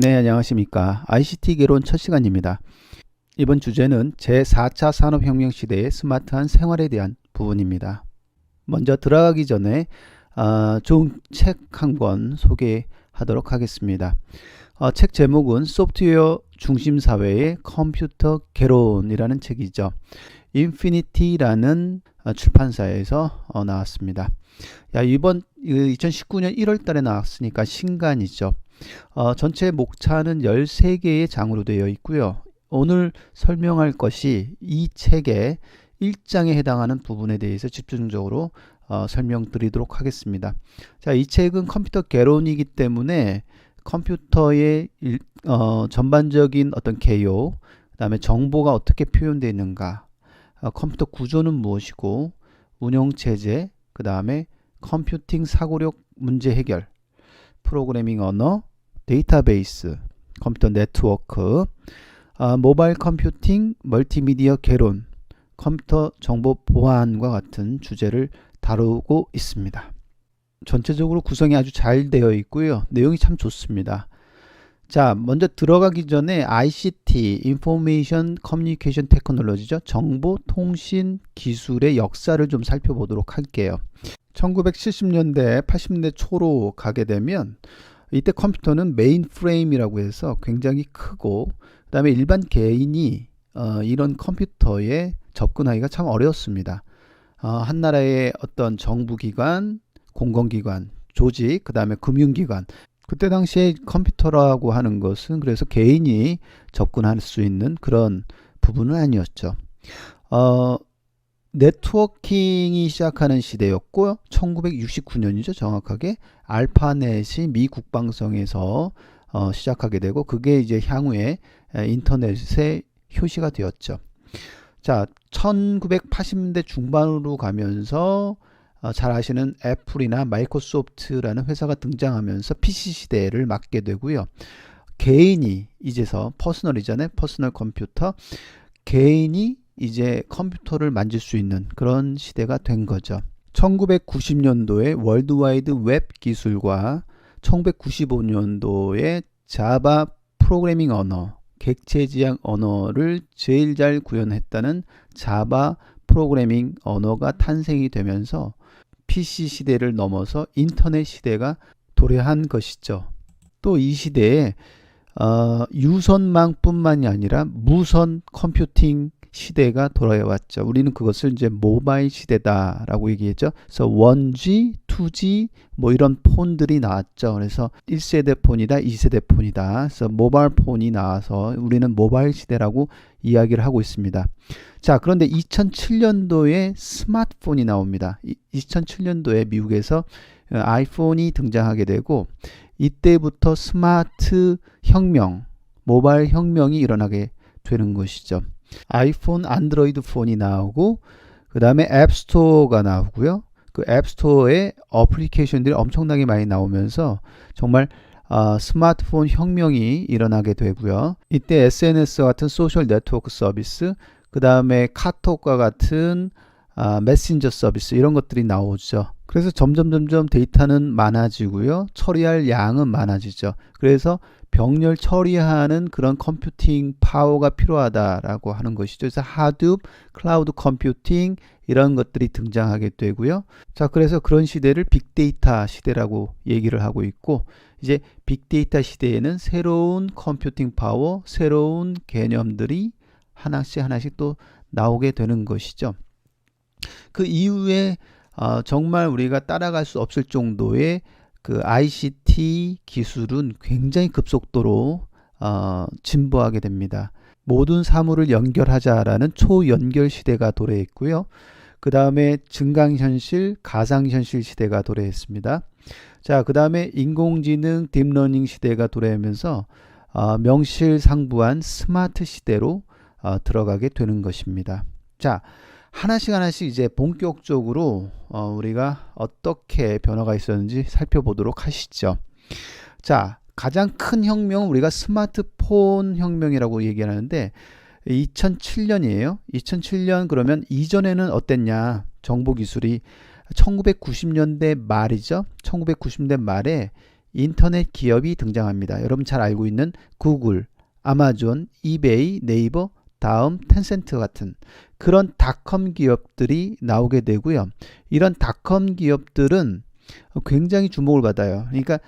네, 안녕하십니까. ICT 개론 첫 시간입니다. 이번 주제는 제4차 산업혁명 시대의 스마트한 생활에 대한 부분입니다. 먼저 들어가기 전에 좋은 책 한 권 소개하도록 하겠습니다. 책 제목은 소프트웨어 중심 사회의 컴퓨터 개론이라는 책이죠. 인피니티라는 출판사에서 나왔습니다. 이번 2019년 1월 달에 나왔으니까 신간이죠. 전체 목차는 13개의 장으로 되어 있고요. 오늘 설명할 것이 이 책의 1장에 해당하는 부분에 대해서 집중적으로 설명드리도록 하겠습니다. 자, 이 책은 컴퓨터 개론이기 때문에 컴퓨터의 전반적인 어떤 개요, 그 다음에 정보가 어떻게 표현되어 있는가, 컴퓨터 구조는 무엇이고, 운영체제, 그 다음에 컴퓨팅 사고력 문제 해결, 프로그래밍 언어, 데이터베이스, 컴퓨터 네트워크, 모바일 컴퓨팅, 멀티미디어 개론, 컴퓨터 정보 보안과 같은 주제를 다루고 있습니다. 전체적으로 구성이 아주 잘 되어 있고요. 내용이 참 좋습니다. 자, 먼저 들어가기 전에 ICT, Information Communication Technology죠. 정보통신 기술의 역사를 좀 살펴보도록 할게요. 1970년대, 80년대 초로 가게 되면 이때 컴퓨터는 메인프레임이라고 해서 굉장히 크고 그 다음에 일반 개인이 이런 컴퓨터에 접근하기가 참 어려웠습니다. 한 나라의 어떤 정부기관, 공공기관, 조직, 그 다음에 금융기관, 그때 당시에 컴퓨터라고 하는 것은 그래서 개인이 접근할 수 있는 그런 부분은 아니었죠. 네트워킹이 시작하는 시대였고 1969년이죠. 정확하게 알파넷이 미 국방성에서 시작하게 되고 그게 이제 향후에 인터넷의 효시가 되었죠. 자, 1980년대 중반으로 가면서 잘 아시는 애플이나 마이크로소프트라는 회사가 등장하면서 PC 시대를 맞게 되고요. 개인이 이제서 퍼스널이잖아요. 퍼스널 컴퓨터. 개인이 이제 컴퓨터를 만질 수 있는 그런 시대가 된 거죠. 1990년도에 월드와이드 웹 기술과 1995년도에 자바 프로그래밍 언어, 객체지향 언어를 제일 잘 구현했다는 자바 프로그래밍 언어가 탄생이 되면서 PC 시대를 넘어서 인터넷 시대가 도래한 것이죠. 또 이 시대에 유선망뿐만이 아니라 무선 컴퓨팅 시대가 돌아왔죠. 우리는 그것을 이제 모바일 시대다라고 얘기했죠. 그래서 1G, 2G 뭐 이런 폰들이 나왔죠. 그래서 1세대 폰이다, 2세대 폰이다. 그래서 모바일 폰이 나와서 우리는 모바일 시대라고 이야기를 하고 있습니다. 자, 그런데 2007년도에 스마트폰이 나옵니다. 2007년도에 미국에서 아이폰이 등장하게 되고 이때부터 스마트 혁명, 모바일 혁명이 일어나게 되는 것이죠. 아이폰, 안드로이드 폰이 나오고 그 다음에 앱스토어가 나오고요. 그 앱스토어에 어플리케이션들이 엄청나게 많이 나오면서 정말 스마트폰 혁명이 일어나게 되고요. 이때 SNS 같은 소셜 네트워크 서비스, 그 다음에 카톡과 같은 메신저 서비스 이런 것들이 나오죠. 그래서 점점 데이터는 많아지고요. 처리할 양은 많아지죠. 그래서 병렬 처리하는 그런 컴퓨팅 파워가 필요하다라고 하는 것이죠. 그래서 하둡, 클라우드 컴퓨팅 이런 것들이 등장하게 되고요. 자, 그래서 그런 시대를 빅데이터 시대라고 얘기를 하고 있고 이제 빅데이터 시대에는 새로운 컴퓨팅 파워, 새로운 개념들이 하나씩 또 나오게 되는 것이죠. 그 이후에 정말 우리가 따라갈 수 없을 정도의 그 ICT 기술은 굉장히 급속도로 진보하게 됩니다. 모든 사물을 연결하자라는 초연결 시대가 도래했고요. 그 다음에 증강현실, 가상현실 시대가 도래했습니다. 자, 그 다음에 인공지능, 딥러닝 시대가 도래하면서 명실상부한 스마트 시대로 들어가게 되는 것입니다. 자, 하나씩 이제 본격적으로 우리가 어떻게 변화가 있었는지 살펴보도록 하시죠. 자, 가장 큰 혁명은 우리가 스마트폰 혁명이라고 얘기하는데 2007년이에요. 2007년 그러면 이전에는 어땠냐? 정보기술이 1990년대 말이죠. 1990년대 말에 인터넷 기업이 등장합니다. 여러분 잘 알고 있는 구글, 아마존, 이베이, 네이버, 다음, 텐센트 같은 그런 닷컴 기업들이 나오게 되고요. 이런 닷컴 기업들은 굉장히 주목을 받아요. 그러니까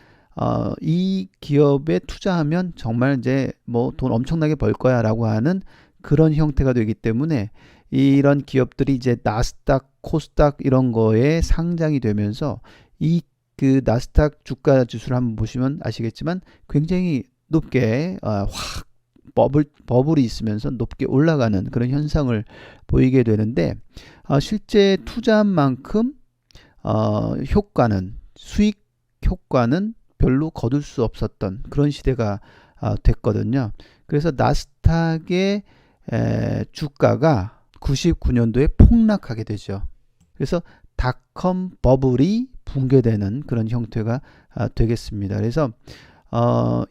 이 기업에 투자하면 정말 이제 뭐 돈 엄청나게 벌 거야라고 하는 그런 형태가 되기 때문에 이런 기업들이 이제 나스닥, 코스닥 이런 거에 상장이 되면서 이 그 나스닥 주가 지수를 한번 보시면 아시겠지만 굉장히 높게 확 버블이 있으면서 높게 올라가는 그런 현상을 보이게 되는데 실제 투자한 만큼 효과는 수익 효과는 별로 거둘 수 없었던 그런 시대가 됐거든요. 그래서 나스닥의 주가가 99년도에 폭락하게 되죠. 그래서 닷컴 버블이 붕괴되는 그런 형태가 되겠습니다. 그래서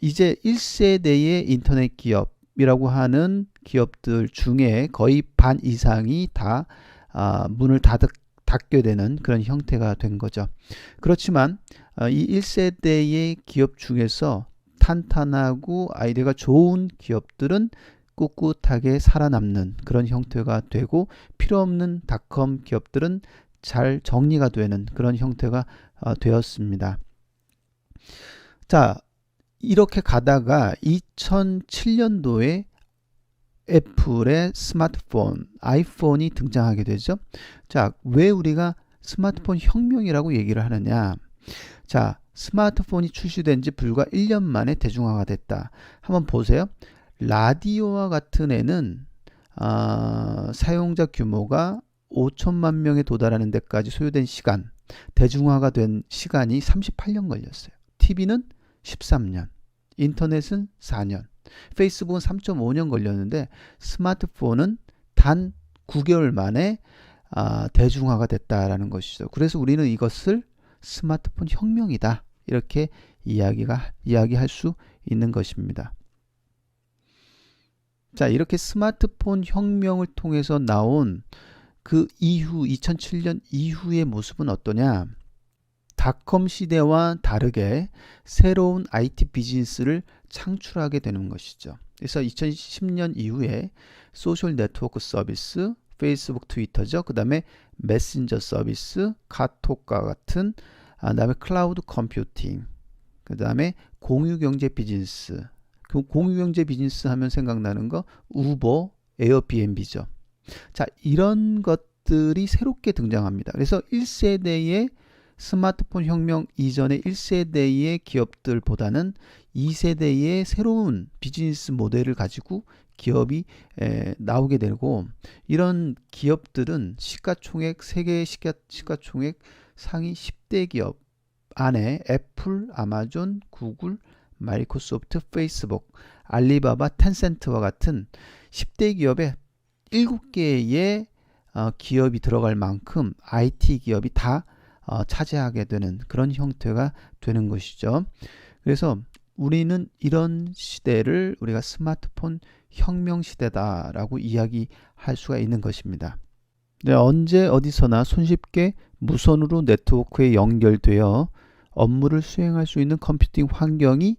이제 1세대의 인터넷 기업이라고 하는 기업들 중에 거의 반 이상이 다 문을 닫게 되는 그런 형태가 된 거죠. 그렇지만 이 1세대의 기업 중에서 탄탄하고 아이디어가 좋은 기업들은 꿋꿋하게 살아남는 그런 형태가 되고 필요 없는 닷컴 기업들은 잘 정리가 되는 그런 형태가 되었습니다. 자, 이렇게 가다가 2007년도에 애플의 스마트폰, 아이폰이 등장하게 되죠. 자, 왜 우리가 스마트폰 혁명이라고 얘기를 하느냐? 자, 스마트폰이 출시된 지 불과 1년 만에 대중화가 됐다. 한번 보세요. 라디오와 같은 애는 사용자 규모가 5천만 명에 도달하는 데까지 소요된 시간, 대중화가 된 시간이 38년 걸렸어요. TV는 13년, 인터넷은 4년, 페이스북은 3.5년 걸렸는데 스마트폰은 단 9개월 만에 대중화가 됐다라는 것이죠. 그래서 우리는 이것을 스마트폰 혁명이다 이렇게 이야기할 수 있는 것입니다. 자, 이렇게 스마트폰 혁명을 통해서 나온 그 이후 2007년 이후의 모습은 어떠냐? 닷컴 시대와 다르게 새로운 IT 비즈니스를 창출하게 되는 것이죠. 그래서 2010년 이후에 소셜 네트워크 서비스, 페이스북, 트위터죠. 그 다음에 메신저 서비스, 카톡과 같은, 다음에 클라우드 컴퓨팅, 그 다음에 공유경제 비즈니스. 공유경제 비즈니스 하면 생각나는 거 우버, 에어비앤비죠. 자, 이런 것들이 새롭게 등장합니다. 그래서 1세대의 스마트폰 혁명 이전의 1세대의 기업들보다는 2세대의 새로운 비즈니스 모델을 가지고 기업이 나오게 되고 이런 기업들은 시가총액 세계 시가총액 상위 10대 기업 안에 애플, 아마존, 구글, 마이크로소프트, 페이스북, 알리바바, 텐센트와 같은 10대 기업에 7개의 기업이 들어갈 만큼 IT 기업이 다 차지하게 되는 그런 형태가 되는 것이죠. 그래서 우리는 이런 시대를 우리가 스마트폰 혁명 시대다라고 이야기할 수가 있는 것입니다. 네, 언제 어디서나 손쉽게 무선으로 네트워크에 연결되어 업무를 수행할 수 있는 컴퓨팅 환경이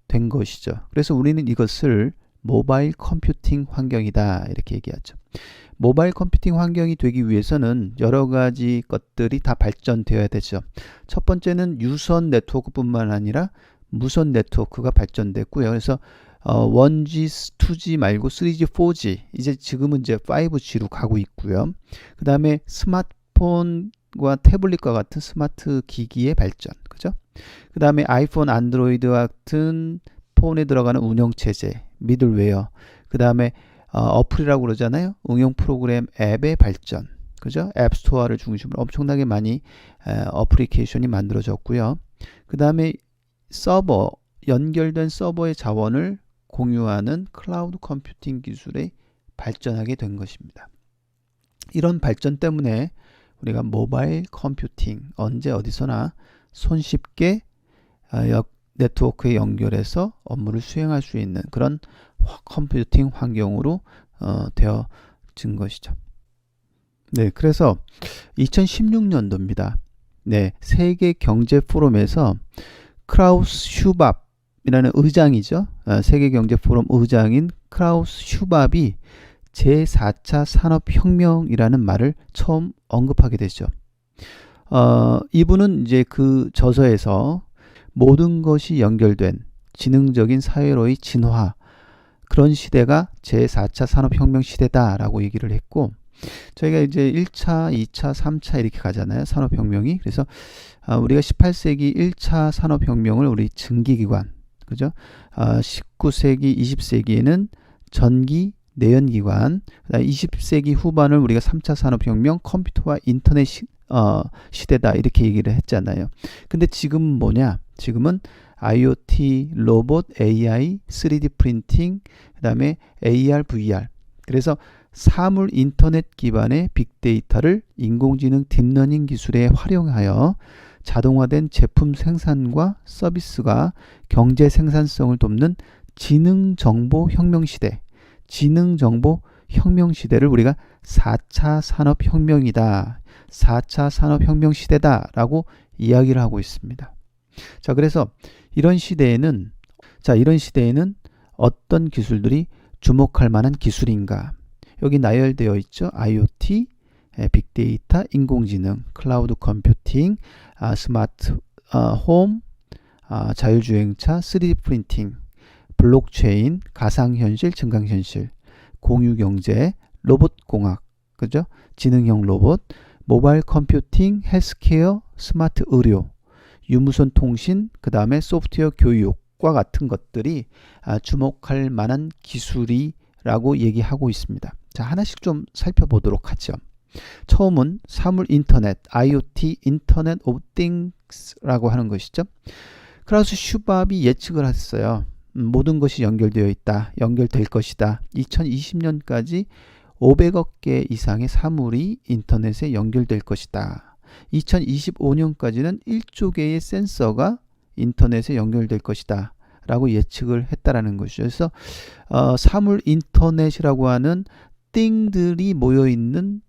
된 것이죠. 그래서 우리는 이것을 모바일 컴퓨팅 환경이다 이렇게 얘기하죠. 모바일 컴퓨팅 환경이 되기 위해서는 여러 가지 것들이 다 발전되어야 되죠. 첫 번째는 유선 네트워크뿐만 아니라 무선 네트워크가 발전됐고요. 그래서 1G, 2G 말고 3G, 4G 이제 지금은 이제 5G로 가고 있고요. 그 다음에 스마트폰과 태블릿과 같은 스마트 기기의 발전, 그죠? 그 다음에 아이폰, 안드로이드 같은 폰에 들어가는 운영체제, 미들웨어, 그 다음에 어플이라고 그러잖아요. 응용 프로그램 앱의 발전, 그죠? 앱스토어를 중심으로 엄청나게 많이 어플리케이션이 만들어졌고요. 그 다음에 서버, 연결된 서버의 자원을 공유하는 클라우드 컴퓨팅 기술에 발전하게 된 것입니다. 이런 발전 때문에 우리가 모바일 컴퓨팅 언제 어디서나 손쉽게 네트워크에 연결해서 업무를 수행할 수 있는 그런 컴퓨팅 환경으로 되어진 것이죠. 네, 그래서 2016년도입니다. 네, 세계 경제 포럼에서 크라우스 슈밥이라는 의장이죠. 세계경제포럼 의장인 크라우스 슈밥이 제4차 산업혁명이라는 말을 처음 언급하게 되죠. 이분은 이제 그 저서에서 모든 것이 연결된 지능적인 사회로의 진화, 그런 시대가 제4차 산업혁명 시대다라고 얘기를 했고, 저희가 이제 1차, 2차, 3차 이렇게 가잖아요. 산업혁명이. 그래서 우리가 18세기 1차 산업혁명을 우리 증기기관, 그죠? 19세기, 20세기에는 전기, 내연기관, 20세기 후반을 우리가 3차 산업혁명, 컴퓨터와 인터넷 시대다 이렇게 얘기를 했잖아요. 근데 지금은 뭐냐? 지금은 IoT, 로봇, AI, 3D 프린팅, 그 다음에 AR, VR. 그래서 사물 인터넷 기반의 빅데이터를 인공지능 딥러닝 기술에 활용하여 자동화된 제품 생산과 서비스가 경제 생산성을 돕는 지능정보 혁명 시대, 지능정보 혁명 시대를 우리가 4차 산업혁명이다, 4차 산업혁명 시대다라고 이야기를 하고 있습니다. 자, 그래서 이런 시대에는 어떤 기술들이 주목할 만한 기술인가? 여기 나열되어 있죠. IoT, 빅데이터, 인공지능, 클라우드 컴퓨팅, 스마트 홈, 자율주행차, 3D 프린팅, 블록체인, 가상현실, 증강현실, 공유경제, 로봇공학, 그죠? 지능형 로봇, 모바일 컴퓨팅, 헬스케어, 스마트 의료, 유무선 통신, 그 다음에 소프트웨어 교육과 같은 것들이 주목할 만한 기술이라고 얘기하고 있습니다. 자, 하나씩 좀 살펴보도록 하죠. 처음은 사물 인터넷, IoT, 인터넷 오브 띵스라고 하는 것이죠. 크라우스 슈밥이 예측을 했어요. 모든 것이 연결되어 있다, 연결될 것이다. 2020년까지 500억 개 이상의 사물이 인터넷에 연결될 것이다. 2025년까지는 1조 개의 센서가 인터넷에 연결될 것이다 라고 예측을 했다라는 것이죠. 그래서 사물 인터넷이라고 하는 띵들이 모여있는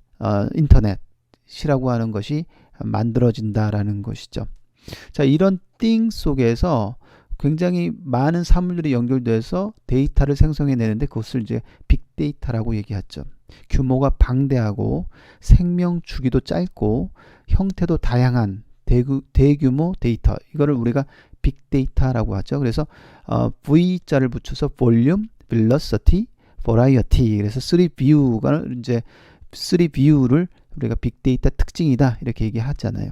인터넷이라고 하는 것이 만들어진다라는 것이죠. 자, 이런 띵 속에서 굉장히 많은 사물들이 연결돼서 데이터를 생성해내는데 그것을 이제 빅데이터라고 얘기하죠. 규모가 방대하고 생명 주기도 짧고 형태도 다양한 대규모 데이터, 이거를 우리가 빅데이터라고 하죠. 그래서 V자를 붙여서 볼륨, velocity, variety, 그래서 3View가 이제 3View를 우리가 빅데이터 특징이다 이렇게 얘기하잖아요.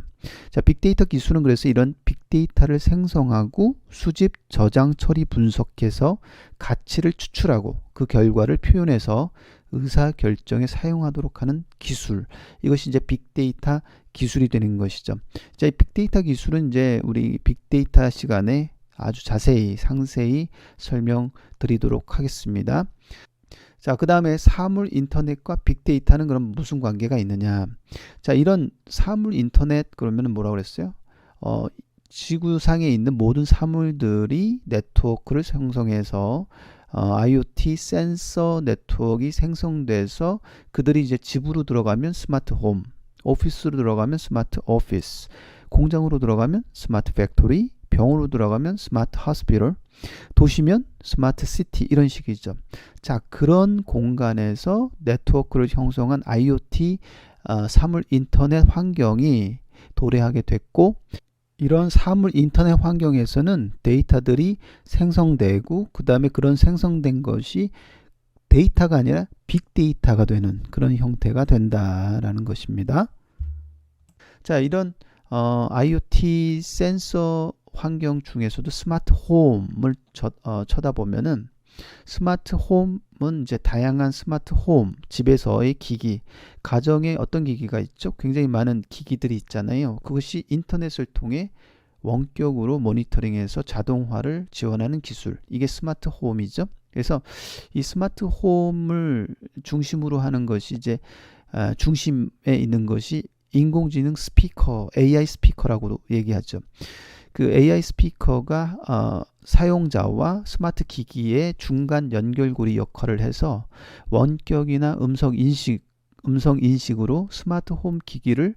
자, 빅데이터 기술은 그래서 이런 빅데이터를 생성하고 수집, 저장, 처리, 분석해서 가치를 추출하고 그 결과를 표현해서 의사결정에 사용하도록 하는 기술, 이것이 이제 빅데이터 기술이 되는 것이죠. 자, 이 빅데이터 기술은 이제 우리 빅데이터 시간에 아주 자세히 상세히 설명드리도록 하겠습니다. 자, 그 다음에 사물 인터넷과 빅데이터는 그럼 무슨 관계가 있느냐? 자, 이런 사물 인터넷 그러면 뭐라고 그랬어요? 지구상에 있는 모든 사물들이 네트워크를 생성해서 IoT 센서 네트워크가 생성돼서 그들이 이제 집으로 들어가면 스마트 홈, 오피스로 들어가면 스마트 오피스, 공장으로 들어가면 스마트 팩토리, 병으로 들어가면 스마트 호스피털, 도시면 스마트 시티, 이런 식이죠. 자, 그런 공간에서 네트워크를 형성한 IoT 사물 인터넷 환경이 도래하게 됐고, 이런 사물 인터넷 환경에서는 데이터들이 생성되고 그 다음에 그런 생성된 것이 데이터가 아니라 빅데이터가 되는 그런 형태가 된다라는 것입니다. 자, 이런 IoT 센서 환경 중에서도 스마트 홈을 쳐다보면은 스마트 홈은 이제 다양한 스마트 홈, 집에서의 기기, 가정에 어떤 기기가 있죠? 굉장히 많은 기기들이 있잖아요. 그것이 인터넷을 통해 원격으로 모니터링해서 자동화를 지원하는 기술, 이게 스마트 홈이죠. 그래서 이 스마트 홈을 중심으로 하는 것이 이제 중심에 있는 것이 인공지능 스피커, AI 스피커라고 얘기하죠. 그 AI 스피커가 사용자와 스마트 기기의 중간 연결고리 역할을 해서 원격이나 음성 인식으로 스마트 홈 기기를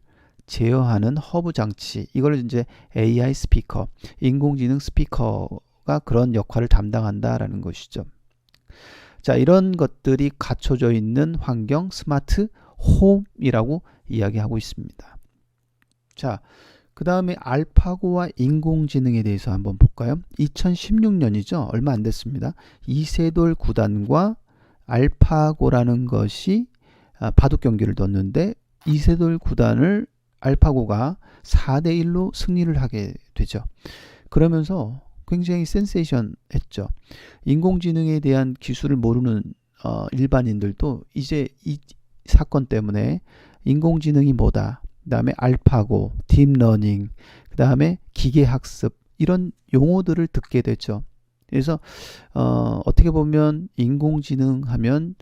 제어하는 허브 장치, 이걸 이제 AI 스피커, 인공지능 스피커가 그런 역할을 담당한다라는 것이죠. 자, 이런 것들이 갖춰져 있는 환경, 스마트 홈이라고 이야기하고 있습니다. 자, 그 다음에 알파고와 인공지능에 대해서 한번 볼까요? 2016년이죠. 얼마 안 됐습니다. 이세돌 구단과 알파고라는 것이 바둑 경기를 뒀는데 이세돌 구단을 알파고가 4대1로 승리를 하게 되죠. 그러면서 굉장히 센세이션 했죠. 인공지능에 대한 기술을 모르는 일반인들도 이제 이 사건 때문에 인공지능이 뭐다, 그 다음에 알파고, 딥러닝, 그 다음에 기계학습, 이런 용어들을 듣게 되죠. 그래서 어떻게 보면 인공지능 하면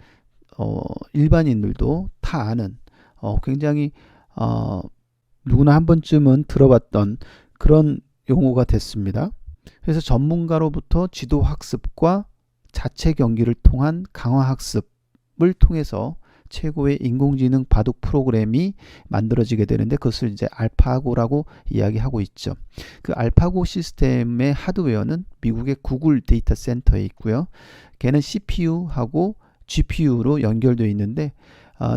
일반인들도 다 아는 굉장히 누구나 한 번쯤은 들어봤던 그런 용어가 됐습니다. 그래서 전문가로부터 지도학습과 자체 경기를 통한 강화학습을 통해서 최고의 인공지능 바둑 프로그램이 만들어지게 되는데 그것을 이제 알파고라고 이야기하고 있죠. 그 알파고 시스템의 하드웨어는 미국의 구글 데이터 센터에 있고요. 걔는 CPU하고 GPU로 연결되어 있는데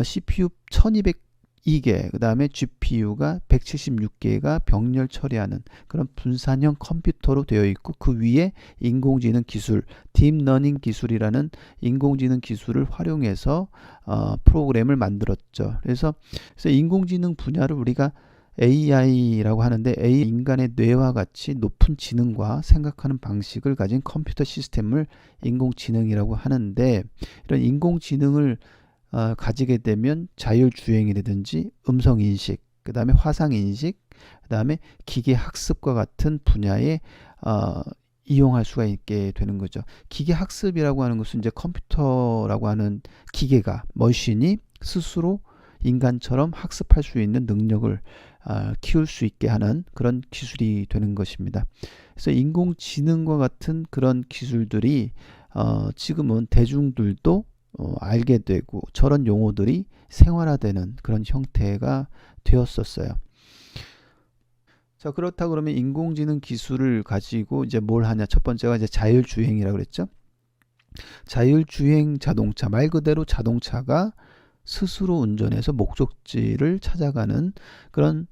CPU 1202개, 그 다음에 GPU가 176개가 병렬 처리하는 그런 분산형 컴퓨터로 되어 있고, 그 위에 인공지능 기술, 딥러닝 기술이라는 인공지능 기술을 활용해서 프로그램을 만들었죠. 그래서 인공지능 분야를 우리가 AI라고 하는데, AI, 인간의 뇌와 같이 높은 지능과 생각하는 방식을 가진 컴퓨터 시스템을 인공지능이라고 하는데, 이런 인공지능을 가지게 되면 자율주행이라든지 음성인식, 그 다음에 화상인식, 그 다음에 기계학습과 같은 분야에 이용할 수가 있게 되는 거죠. 기계학습이라고 하는 것은 이제 컴퓨터라고 하는 기계가, 머신이 스스로 인간처럼 학습할 수 있는 능력을 키울 수 있게 하는 그런 기술이 되는 것입니다. 그래서 인공지능과 같은 그런 기술들이 지금은 대중들도 알게 되고 저런 용어들이 생활화되는 그런 형태가 되었었어요. 자, 그렇다 그러면 인공지능 기술을 가지고 이제 뭘 하냐? 첫 번째가 이제 자율주행이라고 그랬죠. 자율주행 자동차, 말 그대로 자동차가 스스로 운전해서 목적지를 찾아가는 그런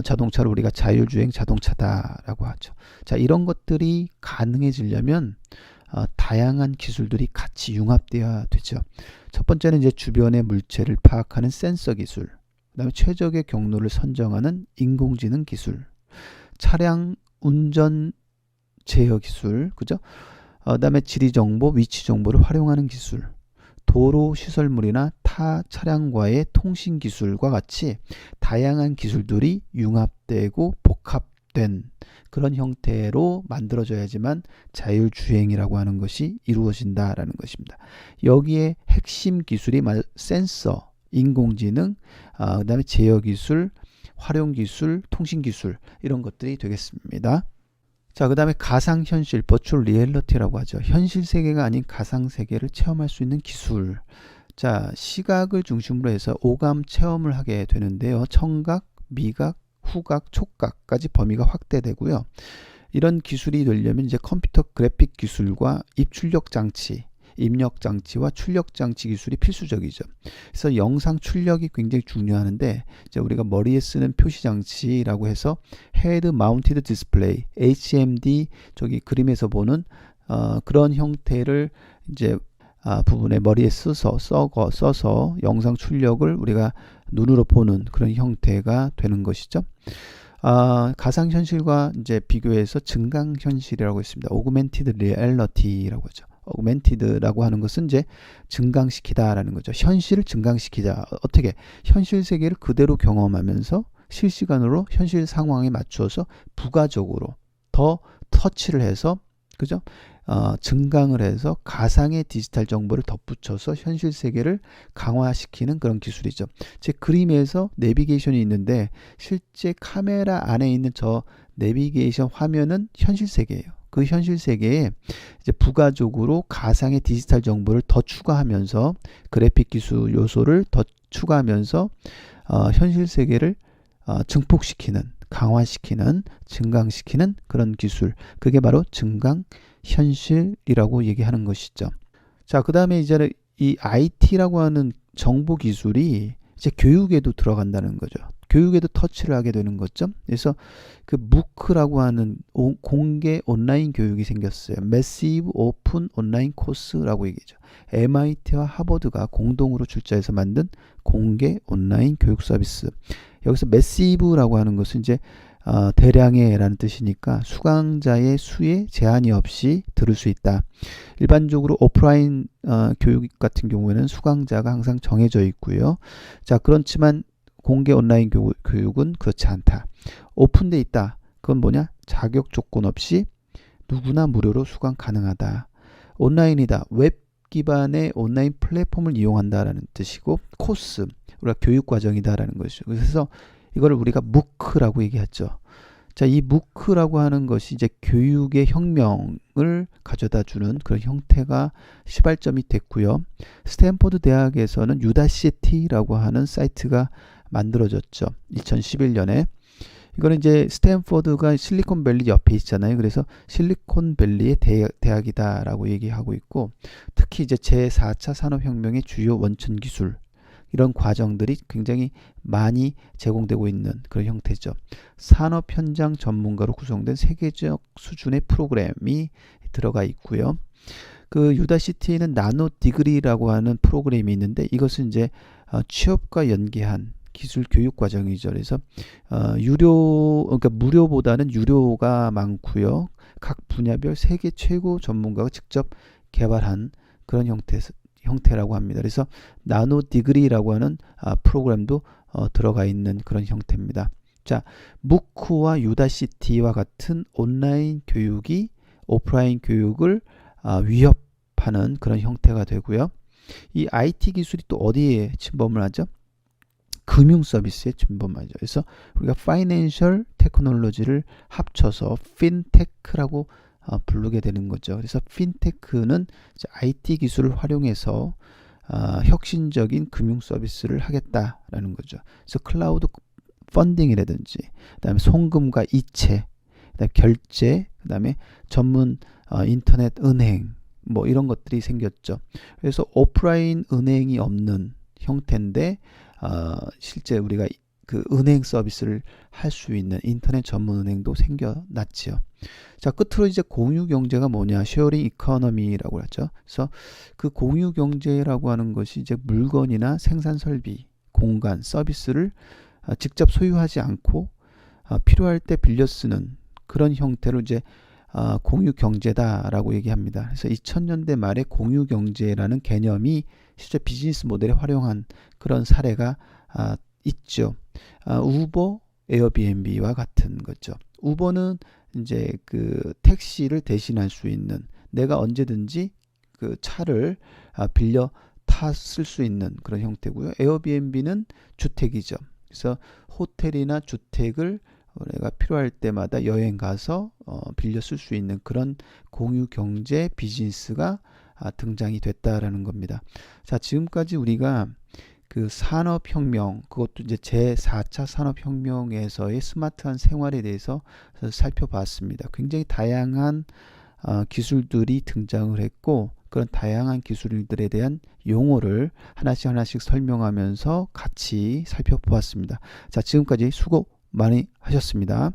자동차를 우리가 자율주행 자동차다라고 하죠. 자, 이런 것들이 가능해지려면 다양한 기술들이 같이 융합되어야 되죠. 첫 번째는 이제 주변의 물체를 파악하는 센서 기술, 그다음에 최적의 경로를 선정하는 인공지능 기술, 차량 운전 제어 기술, 그죠? 그다음에 지리 정보, 위치 정보를 활용하는 기술, 도로 시설물이나 타 차량과의 통신 기술과 같이 다양한 기술들이 융합되고 복합된 그런 형태로 만들어져야지만 자율주행이라고 하는 것이 이루어진다라는 것입니다. 여기에 핵심 기술이 센서, 인공지능, 그 다음에 제어 기술, 활용 기술, 통신 기술, 이런 것들이 되겠습니다. 자, 그 다음에 가상현실, 버추얼 리얼리티라고 하죠. 현실 세계가 아닌 가상 세계를 체험할 수 있는 기술. 자, 시각을 중심으로 해서 오감 체험을 하게 되는데요. 청각, 미각, 후각, 촉각까지 범위가 확대되고요. 이런 기술이 되려면 이제 컴퓨터 그래픽 기술과 입출력 장치, 입력 장치와 출력 장치 기술이 필수적이죠. 그래서 영상 출력이 굉장히 중요하는데, 이제 우리가 머리에 쓰는 표시 장치라고 해서 헤드 마운티드 디스플레이, HMD, 저기 그림에서 보는 그런 형태를 이제 부분에 머리에 써서 영상 출력을 우리가 눈으로 보는 그런 형태가 되는 것이죠. 가상현실과 이제 비교해서 증강현실이라고 있습니다. 오그멘티드 리얼리티라고 하죠. 오그멘티드라고 하는 것은 이제 증강시키다라는 거죠. 현실을 증강시키자. 어떻게? 현실 세계를 그대로 경험하면서 실시간으로 현실 상황에 맞추어서 부가적으로 더 터치를 해서, 그죠? 증강을 해서 가상의 디지털 정보를 덧붙여서 현실 세계를 강화시키는 그런 기술이죠. 제 그림에서 내비게이션이 있는데 실제 카메라 안에 있는 저 내비게이션 화면은 현실 세계예요. 그 현실 세계에 이제 부가적으로 가상의 디지털 정보를 더 추가하면서 그래픽 기술 요소를 더 추가하면서 현실 세계를 증폭시키는, 강화시키는, 증강시키는 그런 기술. 그게 바로 증강현실이라고 얘기하는 것이죠. 자, 그 다음에 이제 이 IT라고 하는 정보기술이 이제 교육에도 들어간다는 거죠. 교육에도 터치를 하게 되는 거죠. 그래서 그 MOOC라고 하는 공개 온라인 교육이 생겼어요. Massive Open Online Course라고 얘기죠. MIT와 하버드가 공동으로 출자해서 만든 공개 온라인 교육 서비스. 여기서 Massive라고 하는 것은 이제 대량의라는 뜻이니까 수강자의 수에 제한이 없이 들을 수 있다. 일반적으로 오프라인 교육 같은 경우에는 수강자가 항상 정해져 있고요. 자, 그렇지만 공개 온라인 교육은 그렇지 않다. 오픈돼 있다. 그건 뭐냐? 자격 조건 없이 누구나 무료로 수강 가능하다. 온라인이다. 웹 기반의 온라인 플랫폼을 이용한다라는 뜻이고, 코스, 우리가 교육 과정이다라는 것이죠. 그래서 이거를 우리가 MOOC라고 얘기하죠. 자, 이 MOOC라고 하는 것이 이제 교육의 혁명을 가져다 주는 그런 형태가 시발점이 됐고요. 스탠포드 대학에서는 유다시티라고 하는 사이트가 만들어졌죠. 2011년에. 이거는 이제 스탠포드가 실리콘밸리 옆에 있잖아요. 그래서 실리콘밸리의 대학이다라고 얘기하고 있고, 특히 이제 제4차 산업혁명의 주요 원천 기술, 이런 과정들이 굉장히 많이 제공되고 있는 그런 형태죠. 산업 현장 전문가로 구성된 세계적 수준의 프로그램이 들어가 있고요. 그 유다시티에는 나노 디그리라고 하는 프로그램이 있는데, 이것은 이제 취업과 연계한 기술 교육 과정이죠. 그래서 그러니까 무료보다는 유료가 많고요. 각 분야별 세계 최고 전문가가 직접 개발한 그런 형태라고 합니다. 그래서 나노 디그리라고 하는 프로그램도 들어가 있는 그런 형태입니다. 자, 무크와 유다시티와 같은 온라인 교육이 오프라인 교육을 위협하는 그런 형태가 되고요. 이 IT 기술이 또 어디에 침범을 하죠? 금융 서비스에 침범하죠. 그래서 우리가 파이낸셜 테크놀로지를 합쳐서 핀테크라고 부르게 되는 거죠. 그래서 핀테크는 IT 기술을 활용해서 혁신적인 금융 서비스를 하겠다라는 거죠. 그래서 클라우드 펀딩이라든지, 그다음에 송금과 이체, 그다음에 결제, 그다음에 전문 인터넷 은행, 뭐 이런 것들이 생겼죠. 그래서 오프라인 은행이 없는 형태인데 실제 우리가 그 은행 서비스를 할 수 있는 인터넷 전문 은행도 생겨났지요. 자, 끝으로 이제 공유 경제가 뭐냐? 쉐어링 이코노미라고 하죠. 그래서 그 공유 경제라고 하는 것이 이제 물건이나 생산 설비, 공간, 서비스를 직접 소유하지 않고 필요할 때 빌려 쓰는 그런 형태로 이제 공유 경제다라고 얘기합니다. 그래서 2000년대 말에 공유 경제라는 개념이 실제 비즈니스 모델에 활용한 그런 사례가 있죠. 우버, 에어비앤비와 같은 거죠. 우버는 이제 그 택시를 대신할 수 있는, 내가 언제든지 그 차를 빌려 탔을 수 있는 그런 형태고요. 에어비앤비는 주택이죠. 그래서 호텔이나 주택을 내가 필요할 때마다 여행 가서 빌려 쓸 수 있는 그런 공유 경제 비즈니스가 등장이 됐다라는 겁니다. 자, 지금까지 우리가 그 산업혁명, 그것도 이제 제4차 산업혁명에서의 스마트한 생활에 대해서 살펴봤습니다. 굉장히 다양한 기술들이 등장을 했고, 그런 다양한 기술들에 대한 용어를 하나씩 설명하면서 같이 살펴보았습니다. 자, 지금까지 수고 많이 하셨습니다.